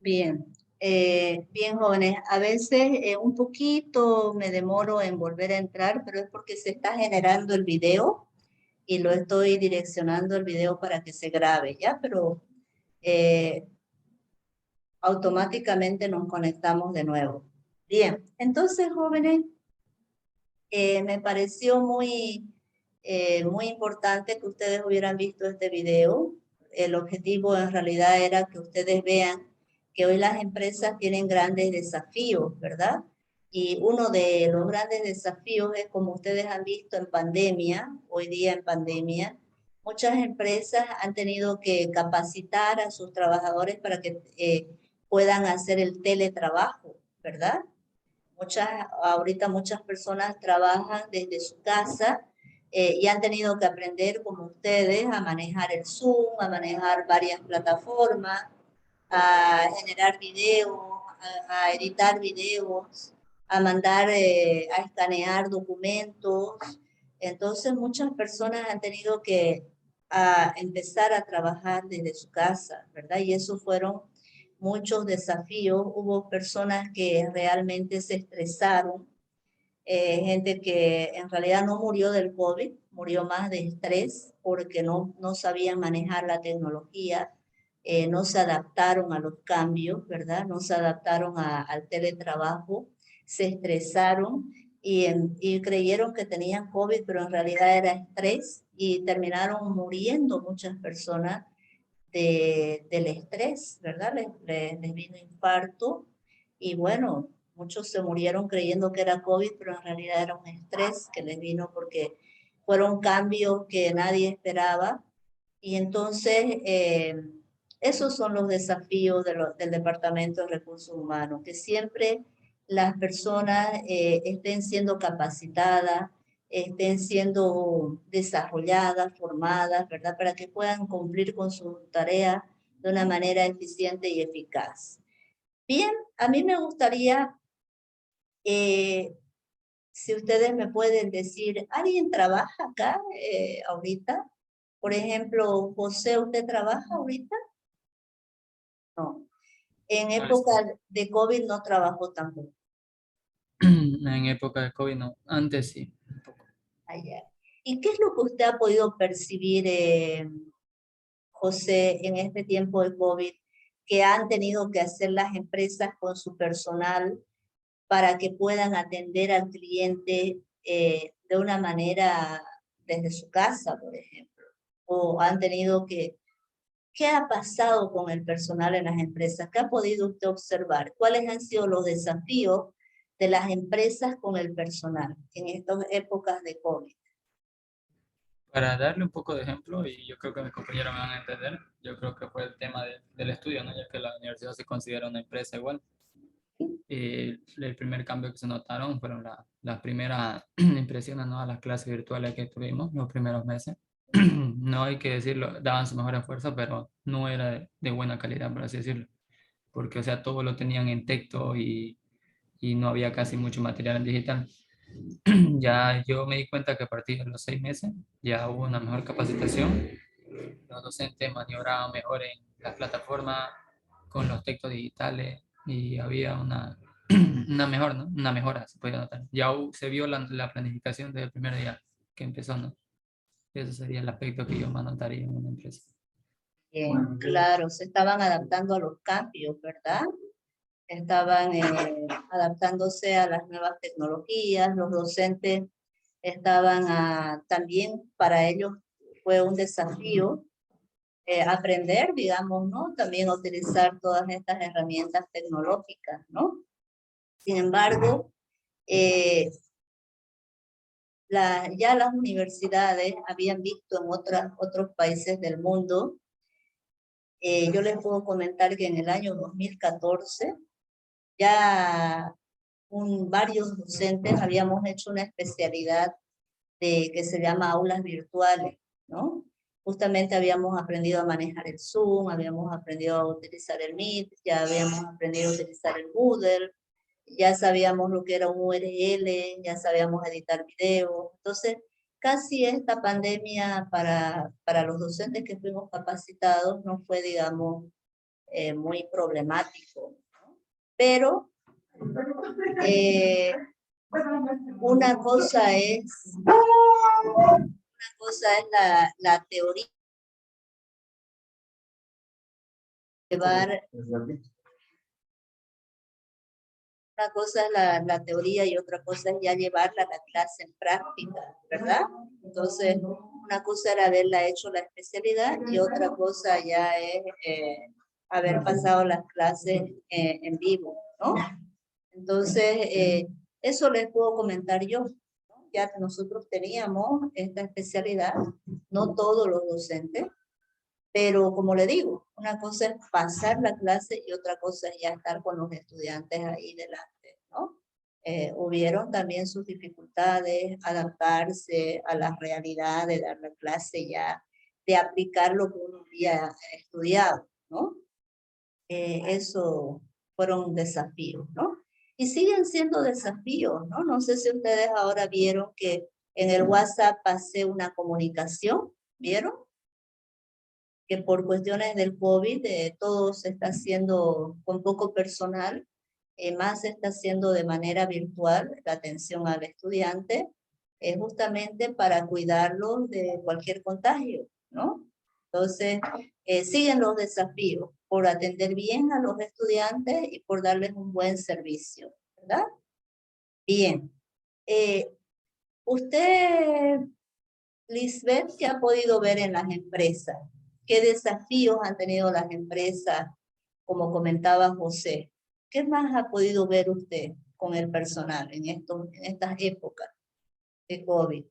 Bien, bien jóvenes, a veces un poquito me demoro en volver a entrar, pero es porque se está generando el video y lo estoy direccionando el video para que se grabe, ¿ya? Pero eh, automáticamente nos conectamos de nuevo. Bien, entonces jóvenes, me pareció muy importante que ustedes hubieran visto este video. El objetivo en realidad era que ustedes vean que hoy las empresas tienen grandes desafíos, ¿verdad? Y uno de los grandes desafíos es, como ustedes han visto en pandemia, hoy día en pandemia, muchas empresas han tenido que capacitar a sus trabajadores para que puedan hacer el teletrabajo, ¿verdad? Ahorita muchas personas trabajan desde su casa y han tenido que aprender, como ustedes, a manejar el Zoom, a manejar varias plataformas, a generar videos, a editar videos, a mandar, a escanear documentos. Entonces muchas personas han tenido que empezar a trabajar desde su casa, ¿verdad? Y eso fueron muchos desafíos. Hubo personas que realmente se estresaron, gente que en realidad no murió del COVID, murió más de estrés porque no sabían manejar la tecnología, no se adaptaron a los cambios, ¿verdad? No se adaptaron al teletrabajo, se estresaron y creyeron que tenían COVID, pero en realidad era estrés y terminaron muriendo muchas personas del estrés, ¿verdad? Les vino infarto y bueno, muchos se murieron creyendo que era COVID, pero en realidad era un estrés que les vino porque fueron cambios que nadie esperaba. Y entonces, esos son los desafíos del Departamento de Recursos Humanos, que siempre las personas estén siendo capacitadas, estén siendo desarrolladas, formadas, ¿verdad? Para que puedan cumplir con sus tareas de una manera eficiente y eficaz. Bien, a mí me gustaría, eh, si ustedes me pueden decir, ¿alguien trabaja acá ahorita? Por ejemplo, José, ¿usted trabaja ahorita? No. En No, época de COVID no trabajó tampoco. en época de COVID no, antes sí, un poco. Allá. ¿Y qué es lo que usted ha podido percibir, José, en este tiempo de COVID, que han tenido que hacer las empresas con su personal para que puedan atender al cliente de una manera desde su casa, por ejemplo? ¿O han tenido que... ¿Qué ha pasado con el personal en las empresas? ¿Qué ha podido usted observar? ¿Cuáles han sido los desafíos de las empresas con el personal en estas épocas de COVID? Para darle un poco de ejemplo, y yo creo que mis compañeros me van a entender, yo creo que fue el tema del estudio, ¿no? Ya que la universidad se considera una empresa igual. El primer cambio que se notaron fueron las primeras impresiones, ¿no? A las clases virtuales que tuvimos los primeros meses. No hay que decirlo, daban su mejor esfuerzo, pero no era de buena calidad, por así decirlo. Porque, o sea, todo lo tenían en texto y no había casi mucho material en digital. Ya yo me di cuenta que a partir de los 6 meses ya hubo una mejor capacitación. Los docentes maniobraban mejor en las plataformas con los textos digitales y había una mejor, ¿no? Una mejora, se podía notar. Ya se vio la planificación desde el primer día que empezó, ¿no? Ese sería el aspecto que yo más notaría en una empresa. Claro, se estaban adaptando a los cambios, ¿verdad? Estaban adaptándose a las nuevas tecnologías, los docentes estaban también para ellos fue un desafío aprender, digamos, ¿no? También a utilizar todas estas herramientas tecnológicas, ¿no? Sin embargo, eh, ya las universidades habían visto en otros países del mundo. Yo les puedo comentar que en el año 2014 ya varios docentes habíamos hecho una especialidad que se llama aulas virtuales, ¿no? Justamente habíamos aprendido a manejar el Zoom, habíamos aprendido a utilizar el Meet, ya habíamos aprendido a utilizar el Moodle, ya sabíamos lo que era un URL, ya sabíamos editar videos. Entonces, casi esta pandemia para los docentes que fuimos capacitados no fue, digamos, muy problemático, ¿no? Pero una cosa es la teoría, una cosa es la teoría y otra cosa es ya llevarla a la clase en práctica, ¿verdad? Entonces, una cosa era haberla hecho la especialidad y otra cosa ya es haber pasado las clases en vivo, ¿no? Entonces, eso les puedo comentar yo, ¿no? Ya que nosotros teníamos esta especialidad, no todos los docentes, pero como le digo, una cosa es pasar la clase y otra cosa es ya estar con los estudiantes ahí delante, ¿no? Hubieron también sus dificultades, adaptarse a la realidad de dar la clase ya, de aplicar lo que uno había estudiado, ¿no? Eso fueron desafíos, ¿no? Y siguen siendo desafíos, ¿no? No sé si ustedes ahora vieron que en el WhatsApp pasé una comunicación, ¿vieron? Que por cuestiones del COVID todo se está haciendo con poco personal, más se está haciendo de manera virtual la atención al estudiante, justamente para cuidarlos de cualquier contagio, ¿no? Entonces, siguen los desafíos por atender bien a los estudiantes y por darles un buen servicio, ¿verdad? Bien. Usted, Lisbeth, ¿qué ha podido ver en las empresas? ¿Qué desafíos han tenido las empresas, como comentaba José? ¿Qué más ha podido ver usted con el personal en estas épocas de COVID?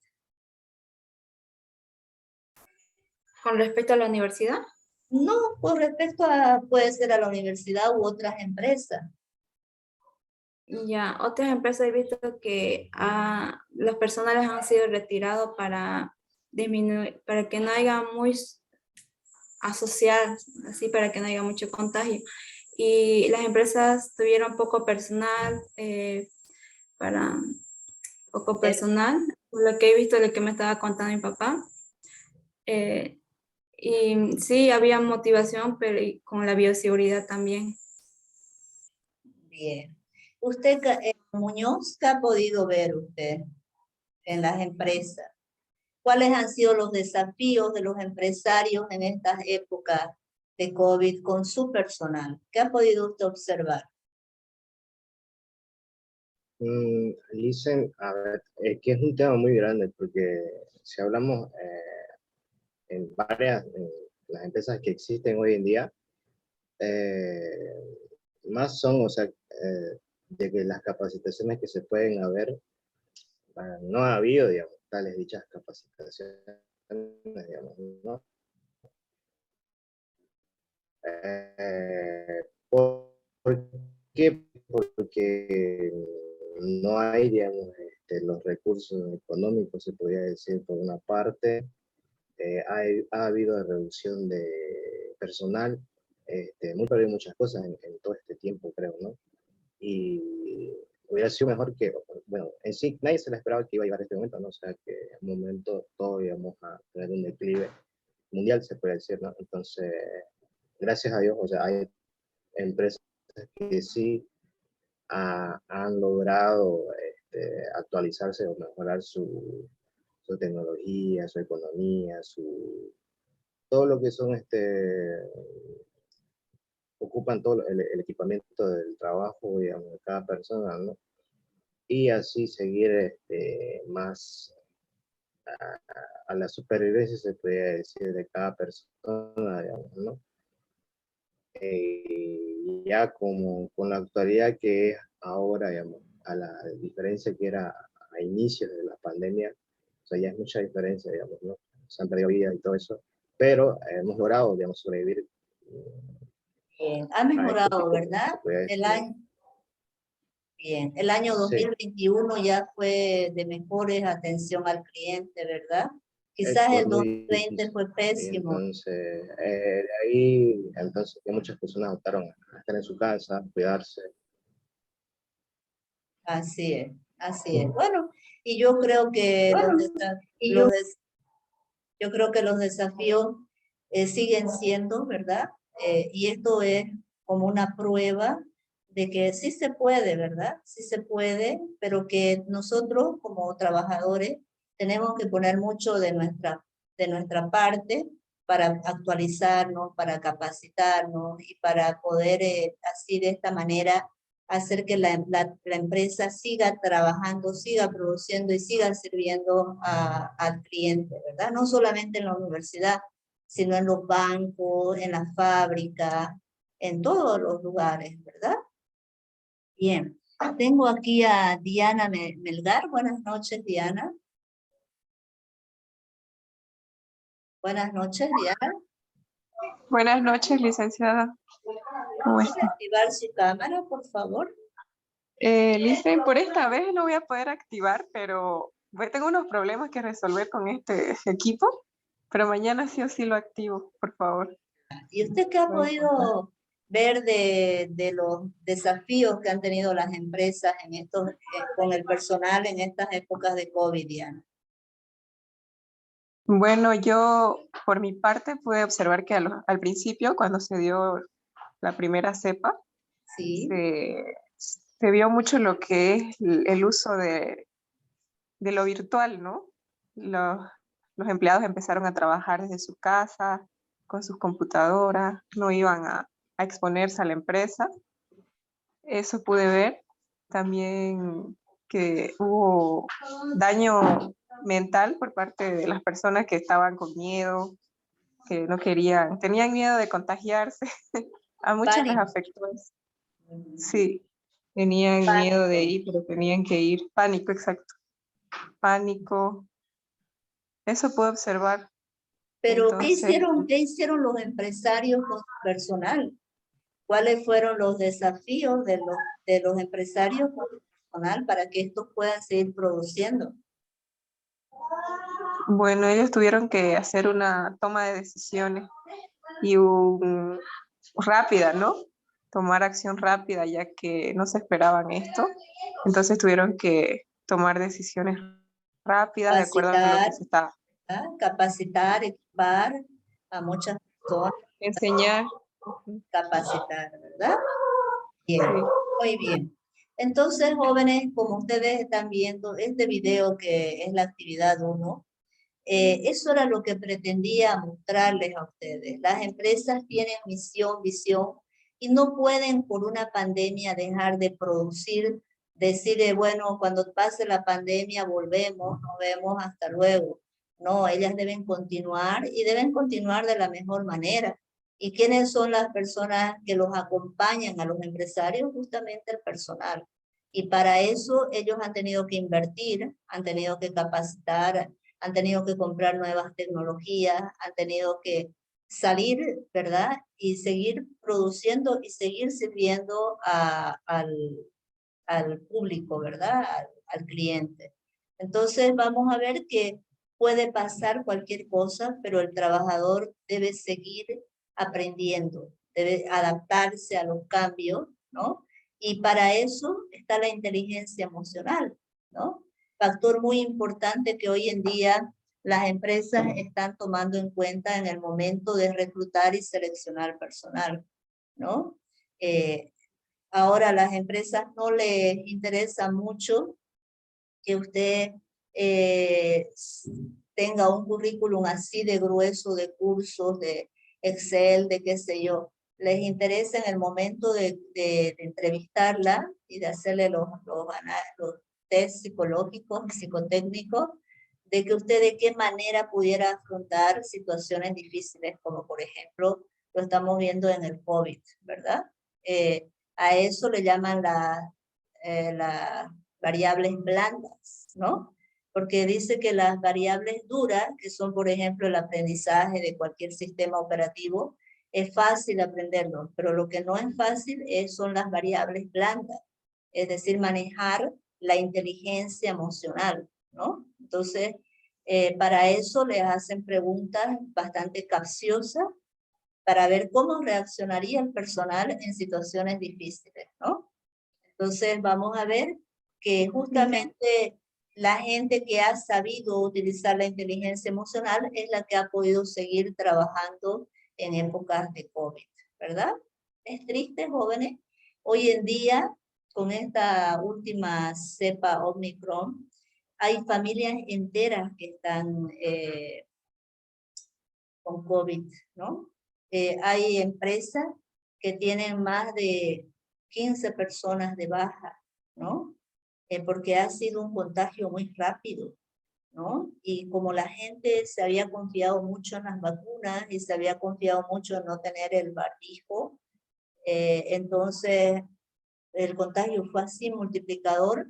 ¿Con respecto a la universidad? No, con respecto a, puede ser a la universidad u otras empresas. Ya, otras empresas he visto que los personales han sido retirados para disminuir, para que no haya muy asociar, así para que no haya mucho contagio. Y las empresas tuvieron poco personal, por lo que he visto, lo que me estaba contando mi papá. Y sí, había motivación, pero con la bioseguridad también. Bien. Usted, Muñoz, ¿qué ha podido ver usted en las empresas? ¿Cuáles han sido los desafíos de los empresarios en estas épocas de COVID con su personal? ¿Qué ha podido usted observar? Listen, a ver, es que es un tema muy grande porque si hablamos en varias, las empresas que existen hoy en día, más son, o sea, de que las capacitaciones que se pueden haber, no ha habido, digamos, tales dichas capacitaciones, digamos, ¿no? ¿Por qué? Porque no hay, digamos, los recursos económicos, se podría decir, por una parte. Ha habido reducción de personal, muchas cosas en todo este tiempo, creo, ¿no? Y hubiera sido mejor que, bueno, en sí nadie se le esperaba que iba a llegar a este momento, ¿no? O sea, que en un momento todos íbamos a tener un declive mundial, se puede decir, ¿no? Entonces, gracias a Dios, o sea, hay empresas que sí han logrado actualizarse o mejorar su tecnología, su economía, todo lo que son, ocupan todo el equipamiento del trabajo, digamos, de cada persona, ¿no? Y así seguir más a la supervivencia, se podría decir, de cada persona, digamos, ¿no? Ya como con la actualidad que es ahora, digamos, a la diferencia que era a inicios de la pandemia, o sea, ya es mucha diferencia, digamos, ¿no? Se han perdido vidas y todo eso, pero hemos logrado, digamos, sobrevivir. Ha mejorado, Tiempo, ¿verdad? se puede El decir. año, bien, el año 2021 sí, ya fue de mejores atención al cliente, ¿verdad? Quizás Fue el muy 2020 fue pésimo. Entonces, de ahí, entonces, que muchas personas optaron a estar en su casa, cuidarse. Así es, así es. Bueno, y yo creo que yo creo que los desafíos siguen siendo, ¿verdad? Y esto es como una prueba de que sí se puede, ¿verdad? Sí se puede, pero que nosotros como trabajadores tenemos que poner mucho de nuestra parte para actualizarnos, para capacitarnos y para poder así de esta manera hacer que la empresa siga trabajando, siga produciendo y siga sirviendo al cliente, ¿verdad? No solamente en la universidad, sino en los bancos, en las fábricas, en todos los lugares, ¿verdad? Bien, tengo aquí a Diana Melgar. Buenas noches, Diana. Buenas noches, Diana. Buenas noches, licenciada. ¿Cómo ¿Puede está? activar su cámara, por favor? Licen, por esta vez no voy a poder activar, pero tengo unos problemas que resolver con este equipo, pero mañana sí o sí lo activo, por favor. ¿Y usted qué ha Puede contar. podido ver de los desafíos que han tenido las empresas en estos, con el personal en estas épocas de COVID, Diana? Bueno, yo por mi parte pude observar que al principio, cuando se dio la primera cepa, Sí, se vio mucho lo que es el uso de lo virtual, ¿no? Los empleados empezaron a trabajar desde su casa, con sus computadoras, no iban a exponerse a la empresa. Eso pude ver. También que hubo daño mental por parte de las personas que estaban con miedo, que no querían, tenían miedo de contagiarse. A muchos les pánico. afectó eso. Sí, tenían miedo de ir, pero tenían que ir. Pánico, exacto. Pánico. Eso puedo observar. Pero Entonces, qué hicieron los empresarios con su personal? ¿Cuáles fueron los desafíos de los empresarios con su personal para que estos puedan seguir produciendo? bueno, ellos tuvieron que hacer una toma de decisiones y rápida, ¿no? Tomar acción rápida, ya que no se esperaban esto. Entonces tuvieron que tomar decisiones rápidas de acuerdo a lo Capacitar, que se estaba ¿ah? Capacitar, equipar a muchas personas, enseñar. capacitar, ¿verdad? Bien, Sí. muy bien. Entonces, jóvenes, como ustedes están viendo, este video que es la actividad 1, eso era lo que pretendía mostrarles a ustedes. Las empresas tienen misión, visión, y no pueden por una pandemia dejar de producir, decirle, bueno, cuando pase la pandemia volvemos, nos vemos, hasta luego. No, ellas deben continuar y deben continuar de la mejor manera. ¿Y quiénes son las personas que los acompañan a los empresarios? Justamente el personal. Y para eso ellos han tenido que invertir, han tenido que capacitar, han tenido que comprar nuevas tecnologías, han tenido que salir, ¿verdad? Y seguir produciendo y seguir sirviendo al público, ¿verdad? Al cliente. Entonces vamos a ver que puede pasar cualquier cosa, pero el trabajador debe seguir aprendiendo, debe adaptarse a los cambios, ¿no? Y para eso está la inteligencia emocional, ¿no? Factor muy importante que hoy en día las empresas están tomando en cuenta en el momento de reclutar y seleccionar personal, ¿no? Ahora a las empresas no les interesa mucho que usted tenga un currículum así de grueso de cursos, de Excel, de qué sé yo. Les interesa en el momento de entrevistarla y de hacerle los test psicológicos, psicotécnicos, de que usted de qué manera pudiera afrontar situaciones difíciles, como por ejemplo lo estamos viendo en el COVID, ¿verdad? A eso le llaman las variables blandas, ¿no? Porque dice que las variables duras, que son por ejemplo el aprendizaje de cualquier sistema operativo, es fácil aprenderlo, pero lo que no es fácil son las variables blandas, es decir, manejar la inteligencia emocional, ¿no? Entonces, para eso les hacen preguntas bastante capciosas para ver cómo reaccionaría el personal en situaciones difíciles, ¿no? Entonces vamos a ver que justamente la gente que ha sabido utilizar la inteligencia emocional es la que ha podido seguir trabajando en épocas de COVID, ¿verdad? Es triste, jóvenes. Hoy en día, con esta última cepa Omicron, hay familias enteras que están con COVID, ¿no? Hay empresas que tienen más de 15 personas de baja, ¿no? Porque ha sido un contagio muy rápido, ¿no? Y como la gente se había confiado mucho en las vacunas y se había confiado mucho en no tener el barbijo, entonces el contagio fue así multiplicador,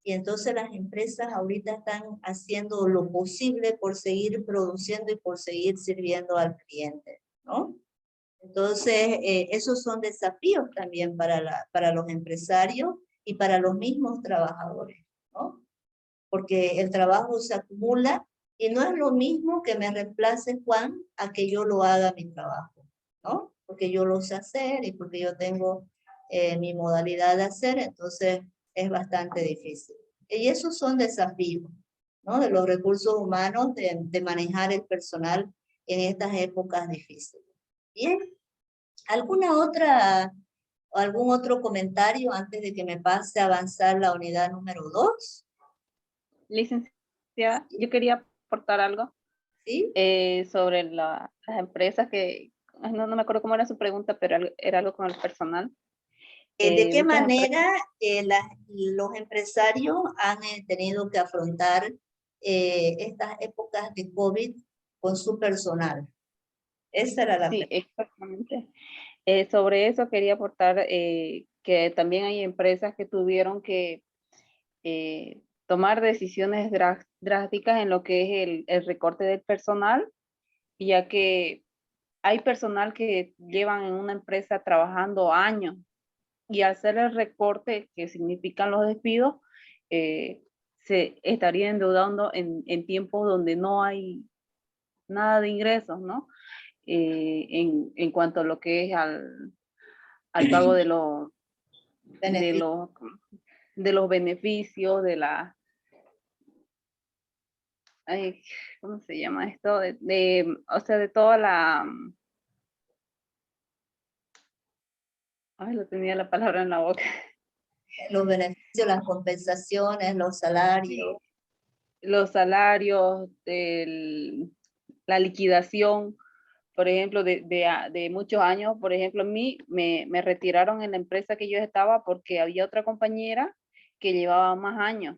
y entonces las empresas ahorita están haciendo lo posible por seguir produciendo y por seguir sirviendo al cliente, ¿no? Entonces, esos son desafíos también para los empresarios y para los mismos trabajadores, ¿no? Porque el trabajo se acumula y no es lo mismo que me reemplace Juan a que yo lo haga mi trabajo, ¿no? Porque yo lo sé hacer y porque yo tengo mi modalidad de hacer, entonces es bastante difícil. Y esos son desafíos, ¿no? De los recursos humanos, de manejar el personal en estas épocas difíciles. Bien, ¿algún otro comentario antes de que me pase a avanzar la unidad número 2? Licenciada, yo quería aportar algo ¿Sí? sobre las empresas que, no me acuerdo cómo era su pregunta, pero era algo con el personal. ¿De qué Muchas manera los empresarios han tenido que afrontar estas épocas de COVID con su personal? Esa era la Sí, pregunta. exactamente. Sobre eso quería aportar que también hay empresas que tuvieron que tomar decisiones drásticas en lo que es el recorte del personal, ya que hay personal que llevan en una empresa trabajando años y al hacer el recorte que significan los despidos, se estaría endeudando en tiempos donde no hay nada de ingresos, ¿no? En cuanto a lo que es al pago de Beneficio. de los beneficios, de la, ay, ¿cómo se llama esto? O sea, de toda la, ay, lo tenía la palabra en la boca. Los beneficios, las compensaciones, los salarios. Los salarios, la liquidación, por ejemplo, de muchos años. Por ejemplo, a mí me retiraron en la empresa que yo estaba porque había otra compañera que llevaba más años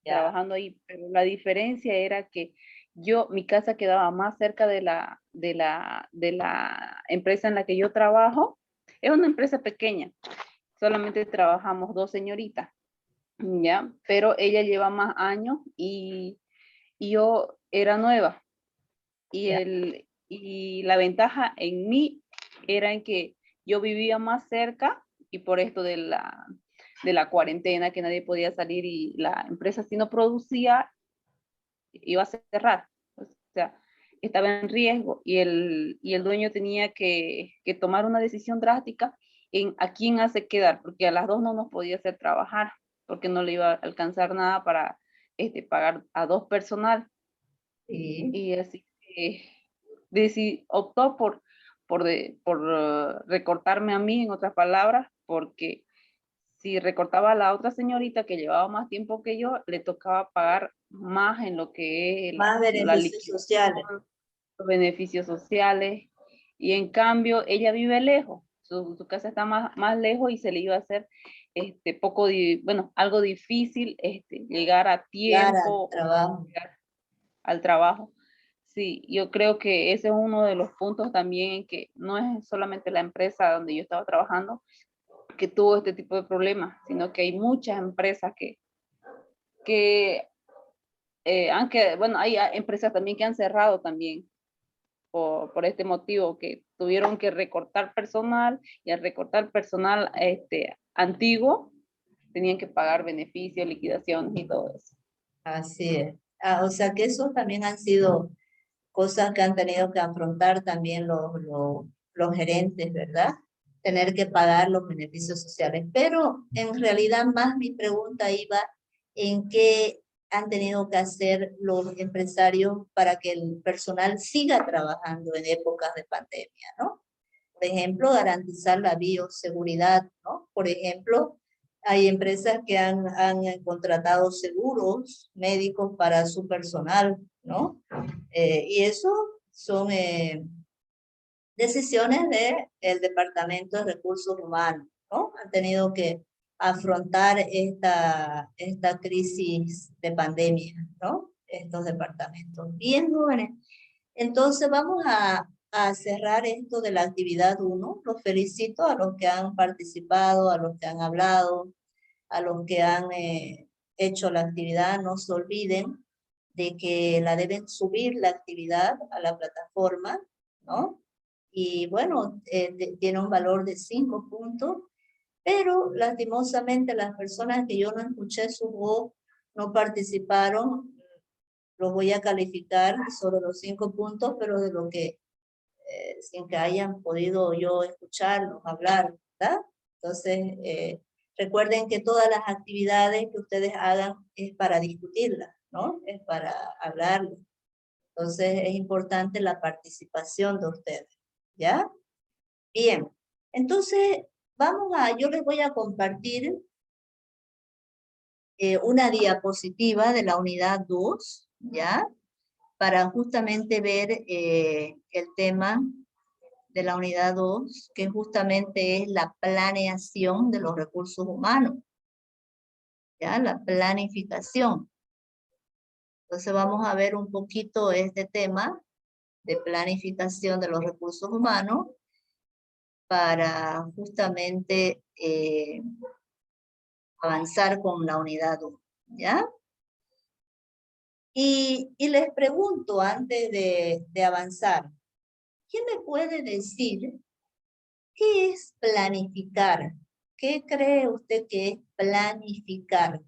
trabajando ahí, pero la diferencia era que mi casa quedaba más cerca de la empresa en la que yo trabajo. Es una empresa pequeña, solamente trabajamos 2 señoritas, ¿ya? Pero ella lleva más años y yo era nueva. Y la ventaja en mí era en que yo vivía más cerca y por esto de la cuarentena, que nadie podía salir y la empresa si no producía, iba a cerrar. O sea, estaba en riesgo y el dueño tenía que tomar una decisión drástica en a quién hace quedar, porque a las 2 no nos podía hacer trabajar, porque no le iba a alcanzar nada para pagar a 2 personal. Sí. Y así optó por recortarme a mí, en otras palabras, porque si recortaba a la otra señorita que llevaba más tiempo que yo, le tocaba pagar más en lo que es Más la beneficios liquidación, sociales. los beneficios sociales, y en cambio ella vive lejos, su casa está más lejos y se le iba a hacer algo difícil llegar a Llegar al tiempo o trabajo. llegar al trabajo. Sí, yo creo que ese es uno de los puntos también en que no es solamente la empresa donde yo estaba trabajando que tuvo este tipo de problemas, sino que hay muchas empresas hay empresas también que han cerrado también por este motivo, que tuvieron que recortar personal y al recortar personal antiguo, tenían que pagar beneficios, liquidaciones y todo eso. Así es. O sea que esos también han sido cosas que han tenido que afrontar también los gerentes, ¿verdad? Tener que pagar los beneficios sociales. Pero en realidad más mi pregunta iba en qué han tenido que hacer los empresarios para que el personal siga trabajando en épocas de pandemia, ¿no? Por ejemplo, garantizar la bioseguridad, ¿no? Por ejemplo, hay empresas que han contratado seguros médicos para su personal, ¿no? Y eso son decisiones del Departamento de Recursos Humanos, ¿no? Han tenido que afrontar esta crisis de pandemia, ¿no? Estos departamentos. Bien, jóvenes. Entonces vamos a cerrar esto de la actividad 1. Los felicito a los que han participado, a los que han hablado, a los que han hecho la actividad. No se olviden de que la deben subir la actividad a la plataforma, ¿no? Y bueno, tiene un valor de 5 puntos, pero lastimosamente las personas que yo no escuché su voz, no participaron, los voy a calificar sobre los 5 puntos, pero de lo que, sin que hayan podido yo escucharlos, hablar, ¿verdad? Entonces, recuerden que todas las actividades que ustedes hagan es para discutirlas, ¿no? Es para hablarlas. Entonces, es importante la participación de ustedes, ¿ya? Bien, entonces, yo les voy a compartir una diapositiva de la unidad 2, ¿ya? Para justamente ver el tema de la unidad 2, que justamente es la planeación de los recursos humanos, ¿ya? La planificación. Entonces vamos a ver un poquito este tema de planificación de los recursos humanos para justamente avanzar con la unidad 1, ¿ya? Y les pregunto antes de avanzar, ¿quién me puede decir qué es planificar? ¿Qué cree usted que es planificar?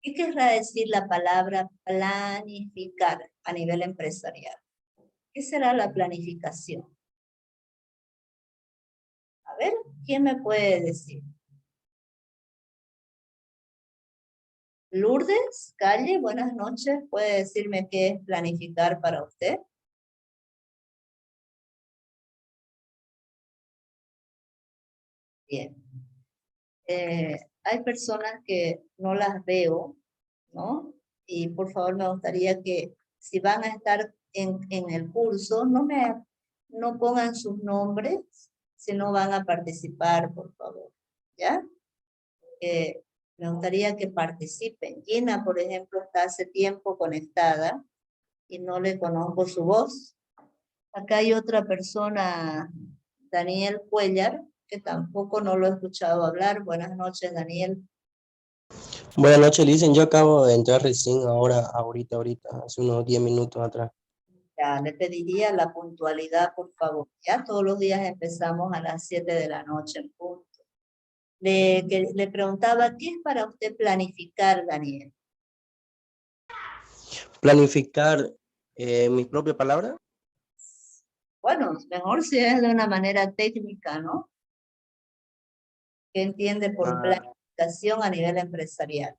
¿Qué querrá decir la palabra planificar a nivel empresarial? ¿Qué será la planificación? A ver, ¿quién me puede decir? Lourdes, Calle, buenas noches. ¿Puede decirme qué es planificar para usted? Bien. Hay personas que no las veo, ¿no? Y por favor me gustaría que si van a estar en el curso, no pongan sus nombres si no van a participar, por favor, ¿ya? Me gustaría que participen. Gina, por ejemplo, está hace tiempo conectada y no le conozco su voz. Acá hay otra persona, Daniel Cuellar, que tampoco no lo he escuchado hablar. Buenas noches, Daniel. Buenas noches, Licen. Yo acabo de entrar recién ahorita, hace unos 10 minutos atrás. Ya, le pediría la puntualidad, por favor. Ya todos los días empezamos a las 7 de la noche en punto. Le preguntaba, ¿qué es para usted planificar, Daniel? Planificar mis propias palabras. Bueno, mejor si es de una manera técnica, ¿no? ¿Qué entiende por planificación a nivel empresarial?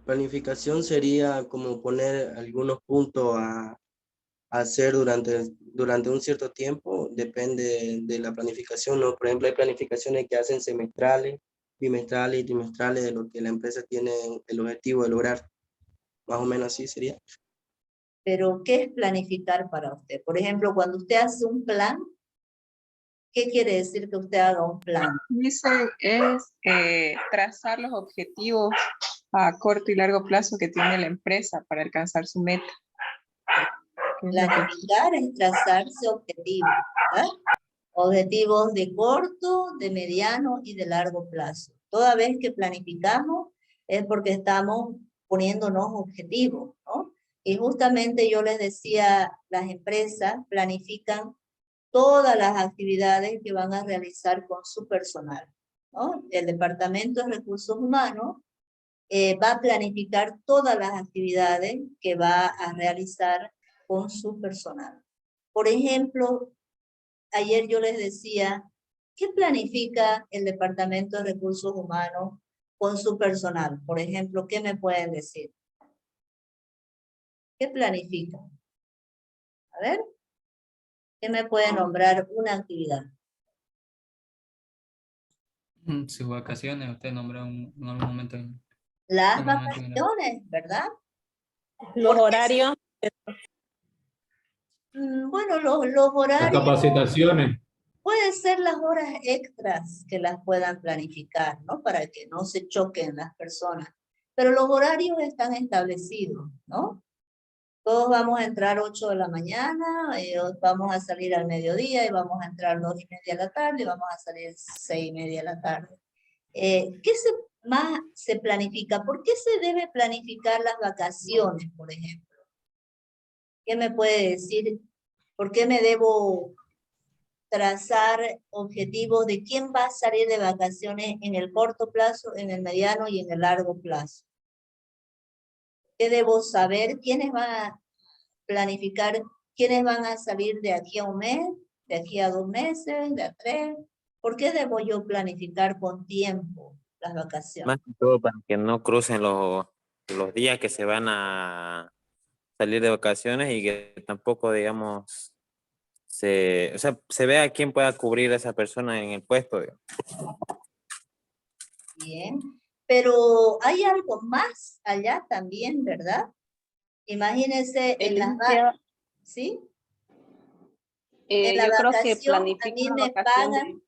Planificación sería como poner algunos puntos a hacer durante un cierto tiempo, depende de la planificación, ¿no? Por ejemplo, hay planificaciones que hacen semestrales, bimestrales y trimestrales de lo que la empresa tiene el objetivo de lograr. Más o menos así sería. Pero, ¿qué es planificar para usted? Por ejemplo, cuando usted hace un plan, ¿qué quiere decir que usted haga un plan? Dice, es trazar los objetivos a corto y largo plazo que tiene la empresa para alcanzar su meta. Planificar es trazarse objetivos, ¿verdad? Objetivos de corto, de mediano y de largo plazo. Toda vez que planificamos es porque estamos poniéndonos objetivos, ¿no? Y justamente yo les decía, las empresas planifican todas las actividades que van a realizar con su personal, ¿no? El Departamento de Recursos Humanos va a planificar todas las actividades que va a realizar con su personal. Por ejemplo, ayer yo les decía, ¿qué planifica el Departamento de Recursos Humanos con su personal? Por ejemplo, ¿qué me pueden decir? ¿Qué planifica? A ver, ¿Quién me puede nombrar una actividad? Sus vacaciones, usted nombró en algún momento. Las algún momento en el- vacaciones, ¿verdad? Los horarios. Bueno, los Las horarios capacitaciones. pueden ser las horas extras que las puedan planificar, ¿no? Para que no se choquen las personas. Pero los horarios están establecidos, ¿no? Todos vamos a entrar 8 de la mañana, vamos a salir al mediodía y vamos a entrar 2:30 de la tarde y vamos a salir 6:30 de la tarde. ¿Qué más se planifica? ¿Por qué se debe planificar las vacaciones, por ejemplo? ¿Qué me puede decir? ¿Por qué me debo trazar objetivos de quién va a salir de vacaciones en el corto plazo, en el mediano y en el largo plazo? ¿Qué debo saber? ¿Quiénes van a planificar? ¿Quiénes van a salir de aquí a un mes? ¿De aquí a 2 meses? ¿De a 3? ¿Por qué debo yo planificar con tiempo las vacaciones? Más que todo para que no crucen los días que se van a salir de vacaciones y que tampoco, digamos, se vea quién pueda cubrir a esa persona en el puesto. Digamos. Bien, pero hay algo más allá también, ¿verdad? Imagínense en las Licenciada, ¿sí? En la yo creo que vacación a planifica mí la me vacación pagan,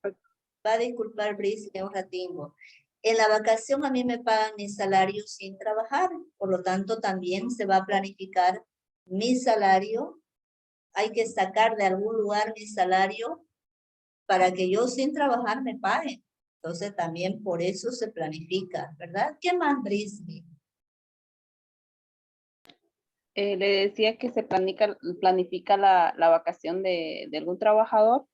va a disculpar Brice un ratingo. En la vacación a mí me pagan mi salario sin trabajar, por lo tanto también se va a planificar mi salario. Hay que sacar de algún lugar mi salario para que yo sin trabajar me paguen. Entonces también por eso se planifica, ¿verdad? ¿Qué más, Brice? le decía que se planifica la vacación de algún trabajador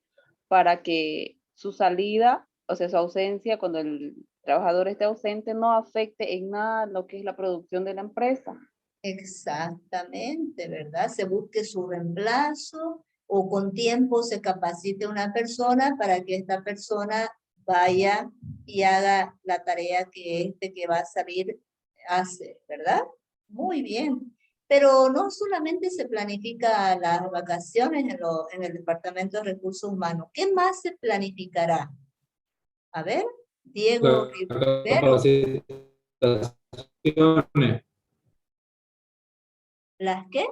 para que su salida, o sea, su ausencia, cuando el trabajador esté ausente, no afecte en nada lo que es la producción de la empresa. Exactamente, ¿verdad? Se busque su reemplazo o con tiempo se capacite una persona para que esta persona vaya y haga la tarea que este que va a salir hace, ¿verdad? Muy bien. Pero no solamente se planifica las vacaciones en el Departamento de Recursos Humanos. ¿Qué más se planificará? A ver, Diego Rivero. Capacitaciones. ¿Las qué?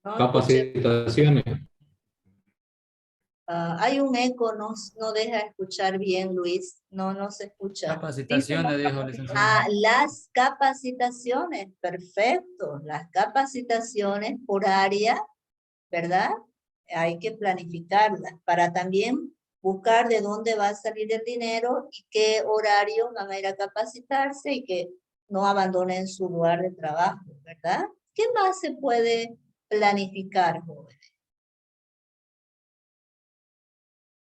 No escuché. Capacitaciones. Hay un eco, no deja escuchar bien, Luis. No se escucha. Capacitaciones, dijo licenciada. Las capacitaciones, perfecto. Las capacitaciones por área, ¿verdad? Hay que planificarlas para también buscar de dónde va a salir el dinero y qué horarios van a ir a capacitarse y que no abandonen su lugar de trabajo, ¿verdad? ¿Qué más se puede planificar, jóvenes?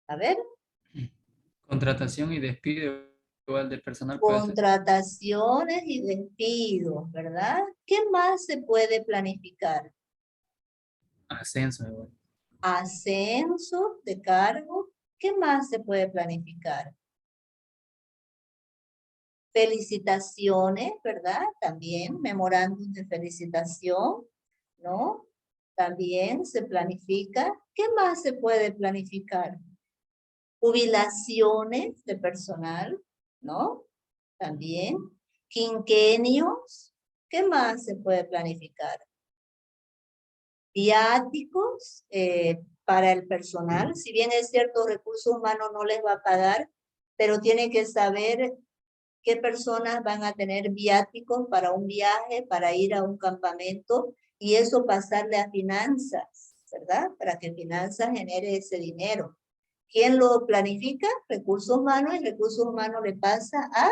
A ver. Contratación y despido igual del personal. Puede ser. Contrataciones y despidos, ¿verdad? ¿Qué más se puede planificar? Ascenso igual. Ascenso de cargo. ¿Qué más se puede planificar? Felicitaciones, ¿verdad? También memorándum de felicitación, ¿no? También se planifica. ¿Qué más se puede planificar? Jubilaciones de personal, ¿no? También. Quinquenios. ¿Qué más se puede planificar? Viáticos para el personal. Si bien es cierto, Recursos Humanos no les va a pagar, pero tiene que saber qué personas van a tener viáticos para un viaje, para ir a un campamento, y eso pasarle a finanzas, ¿verdad? Para que finanzas genere ese dinero. ¿Quién lo planifica? Recursos Humanos, y Recursos Humanos le pasa a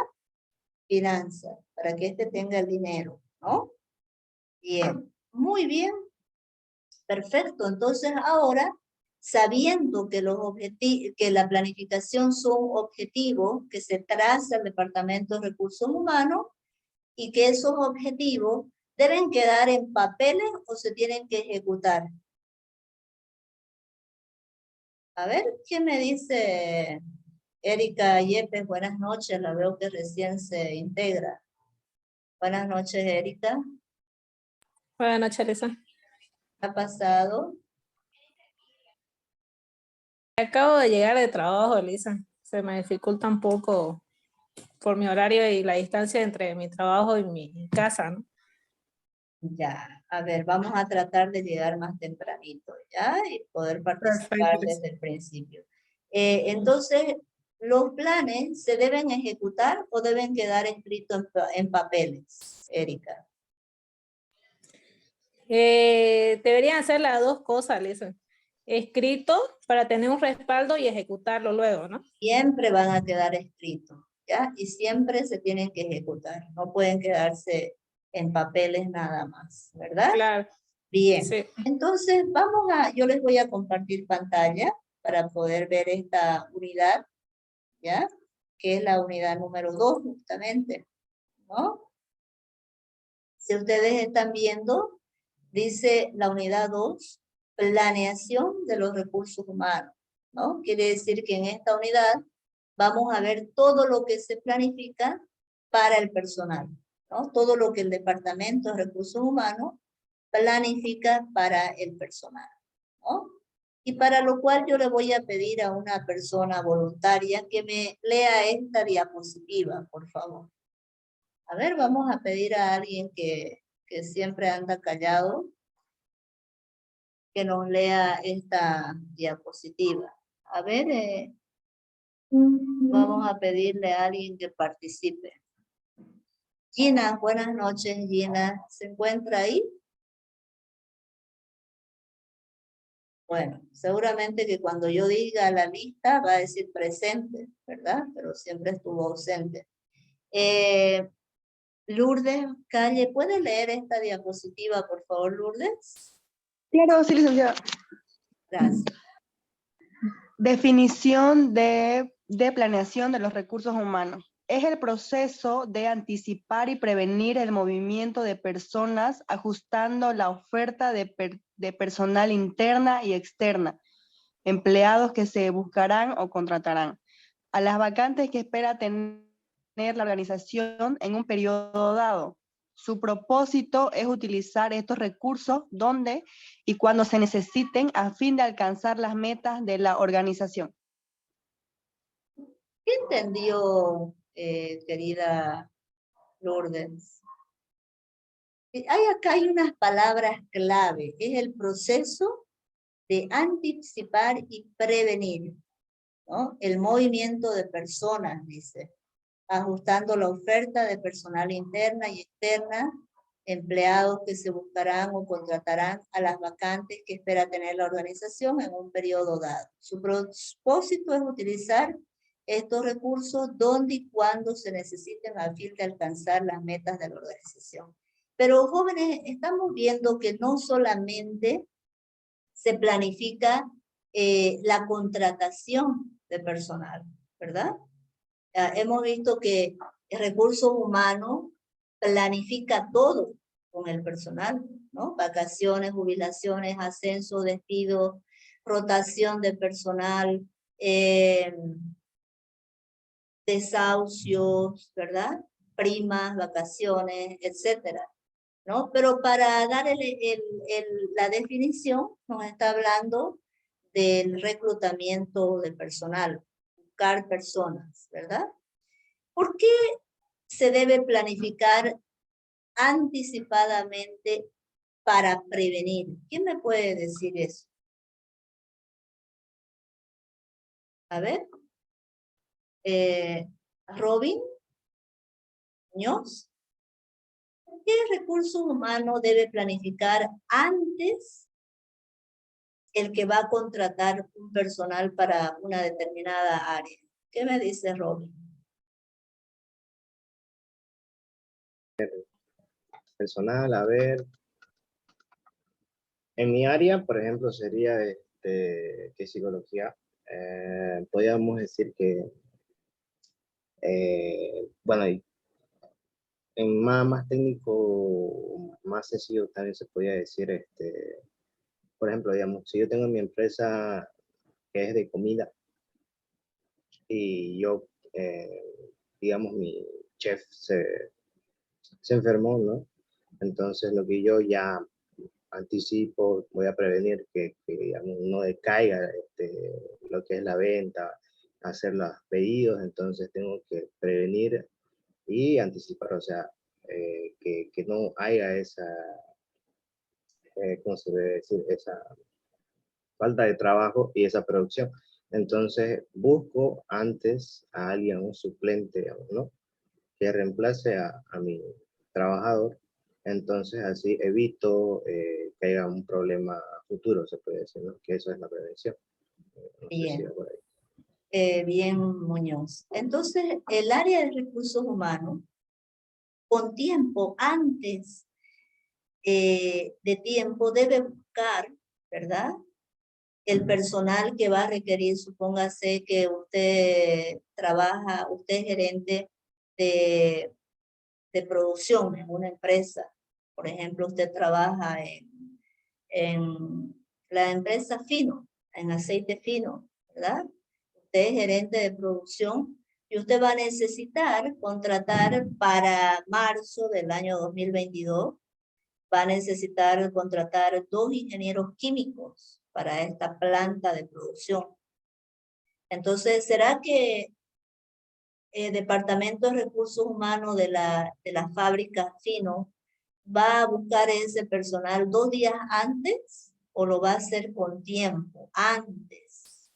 finanzas, para que éste tenga el dinero, ¿no? Bien, muy bien. Perfecto, entonces ahora, sabiendo que, que la planificación son objetivos que se traza el Departamento de Recursos Humanos y que esos objetivos deben quedar en papeles o se tienen que ejecutar. A ver, ¿quién me dice? Erika Yepes, buenas noches, la veo que recién se integra. Buenas noches, Erika. Buenas noches, Lisa. ¿Ha pasado? Acabo de llegar de trabajo, Lisa. Se me dificulta un poco por mi horario y la distancia entre mi trabajo y mi casa, ¿no? Ya, a ver, vamos a tratar de llegar más tempranito, ¿ya? Y poder participar Perfecto, Lisa. desde el principio. Entonces, ¿los planes se deben ejecutar o deben quedar escritos en papeles, Erika? Deberían hacer las dos cosas, Lisa. Escrito para tener un respaldo y ejecutarlo luego, ¿no? Siempre van a quedar escritos, ¿ya? Y siempre se tienen que ejecutar, no pueden quedarse en papeles nada más, ¿verdad? Claro. Bien, Sí. entonces yo les voy a compartir pantalla para poder ver esta unidad, ¿ya? Que es la unidad número 2 justamente, ¿no? Si ustedes están viendo, dice la unidad 2, planeación de los recursos humanos, ¿no? Quiere decir que en esta unidad vamos a ver todo lo que se planifica para el personal, ¿no? Todo lo que el Departamento de Recursos Humanos planifica para el personal, ¿no? Y para lo cual yo le voy a pedir a una persona voluntaria que me lea esta diapositiva, por favor. A ver, vamos a pedir a alguien que siempre anda callado, que nos lea esta diapositiva. A ver, vamos a pedirle a alguien que participe. Gina, buenas noches, Gina. ¿Se encuentra ahí? Bueno, seguramente que cuando yo diga la lista va a decir presente, ¿verdad? Pero siempre estuvo ausente. Lourdes Calle, ¿puede leer esta diapositiva, por favor, Lourdes? Claro, sí, licenciada. Gracias. Definición de planeación de los recursos humanos. Es el proceso de anticipar y prevenir el movimiento de personas ajustando la oferta de personal interna y externa, empleados que se buscarán o contratarán, a las vacantes que espera tener la organización en un periodo dado. Su propósito es utilizar estos recursos donde y cuando se necesiten a fin de alcanzar las metas de la organización. ¿Qué entendió, querida Lourdes? Acá hay unas palabras clave. Es el proceso de anticipar y prevenir, ¿no? El movimiento de personas, dice, ajustando la oferta de personal interna y externa, empleados que se buscarán o contratarán a las vacantes que espera tener la organización en un periodo dado. Su propósito es utilizar estos recursos donde y cuando se necesiten a fin de alcanzar las metas de la organización. Pero jóvenes, estamos viendo que no solamente se planifica la contratación de personal, ¿verdad? Hemos visto que el recurso humano planifica todo con el personal, ¿no? Vacaciones, jubilaciones, ascenso, despido, rotación de personal, desahucios, ¿verdad? Primas, vacaciones, etcétera, ¿no? Pero para dar la definición, nos está hablando del reclutamiento de personal, buscar personas, ¿verdad? ¿Por qué se debe planificar anticipadamente para prevenir? ¿Quién me puede decir eso? A ver. Robin Muñoz. ¿Qué recursos humanos debe planificar antes el que va a contratar un personal para una determinada área? ¿Qué me dice Robin? Personal, a ver. En mi área, por ejemplo, sería que psicología. Podríamos decir que, bueno, en más técnico, más sencillo también se podría decir, por ejemplo, digamos, si yo tengo mi empresa que es de comida y yo, digamos, mi chef se enfermó, ¿no? Entonces lo que yo ya anticipo, voy a prevenir que digamos, no decaiga lo que es la venta, hacer los pedidos, entonces tengo que prevenir y anticipar, o sea, que no haya esa, ¿cómo se debe decir? Esa falta de trabajo y esa producción. Entonces busco antes a alguien, un suplente, digamos, ¿no? Que reemplace a mi trabajador. Entonces así evito que haya un problema futuro, se puede decir, ¿no? Que eso es la prevención. No sé si Bien. va por ahí. Bien, Muñoz. Entonces, el área de recursos humanos, con tiempo, antes de tiempo, debe buscar, ¿verdad? El personal que va a requerir, supóngase que usted trabaja, usted es gerente de producción en una empresa. Por ejemplo, usted trabaja en la empresa Fino, en aceite fino, ¿verdad? Usted es gerente de producción y usted va a necesitar contratar para marzo del año 2022, va a necesitar contratar 2 ingenieros químicos para esta planta de producción. Entonces, ¿será que el Departamento de Recursos Humanos de la fábrica Fino va a buscar ese personal 2 días antes o lo va a hacer con tiempo, antes?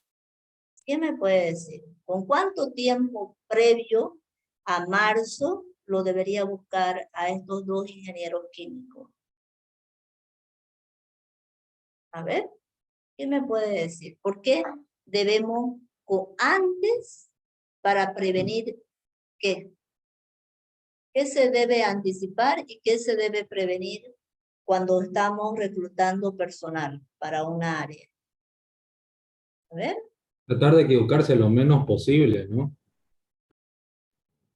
¿Qué me puede decir? ¿Con cuánto tiempo previo a marzo lo debería buscar a estos 2 ingenieros químicos? A ver, ¿qué me puede decir? ¿Por qué debemos antes para prevenir qué? ¿Qué se debe anticipar y qué se debe prevenir cuando estamos reclutando personal para una área? A ver. Tratar de equivocarse lo menos posible, ¿no?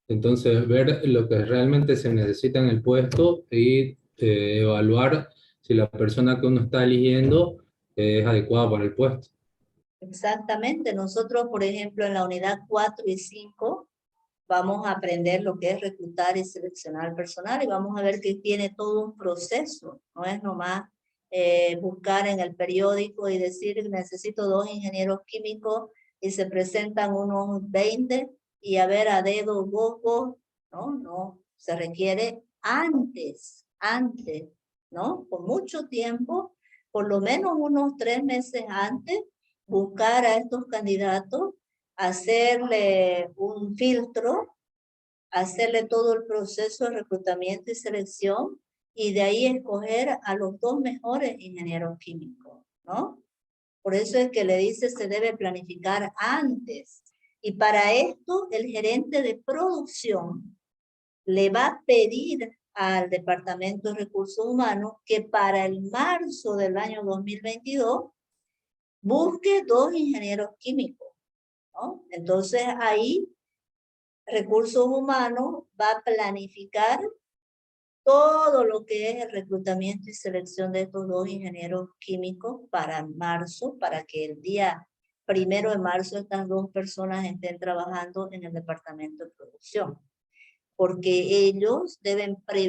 Entonces, ver lo que realmente se necesita en el puesto y evaluar si la persona que uno está eligiendo es adecuada para el puesto. Exactamente. Nosotros, por ejemplo, en la unidad 4 y 5, vamos a aprender lo que es reclutar y seleccionar personal y vamos a ver que tiene todo un proceso. No es nomás buscar en el periódico y decir necesito 2 ingenieros químicos y se presentan unos 20 y a ver a dedo vos, no, se requiere antes, ¿no? Con mucho tiempo, por lo menos unos 3 meses antes, buscar a estos candidatos, hacerle un filtro, hacerle todo el proceso de reclutamiento y selección y de ahí escoger a los 2 mejores ingenieros químicos, ¿no? Por eso es que le dice se debe planificar antes. Y para esto el gerente de producción le va a pedir al Departamento de Recursos Humanos que para el marzo del año 2022 busque 2 ingenieros químicos, ¿no? Entonces ahí Recursos Humanos va a planificar todo lo que es el reclutamiento y selección de estos 2 ingenieros químicos para marzo, para que el día 1 de marzo estas 2 personas estén trabajando en el departamento de producción. Porque ellos deben prever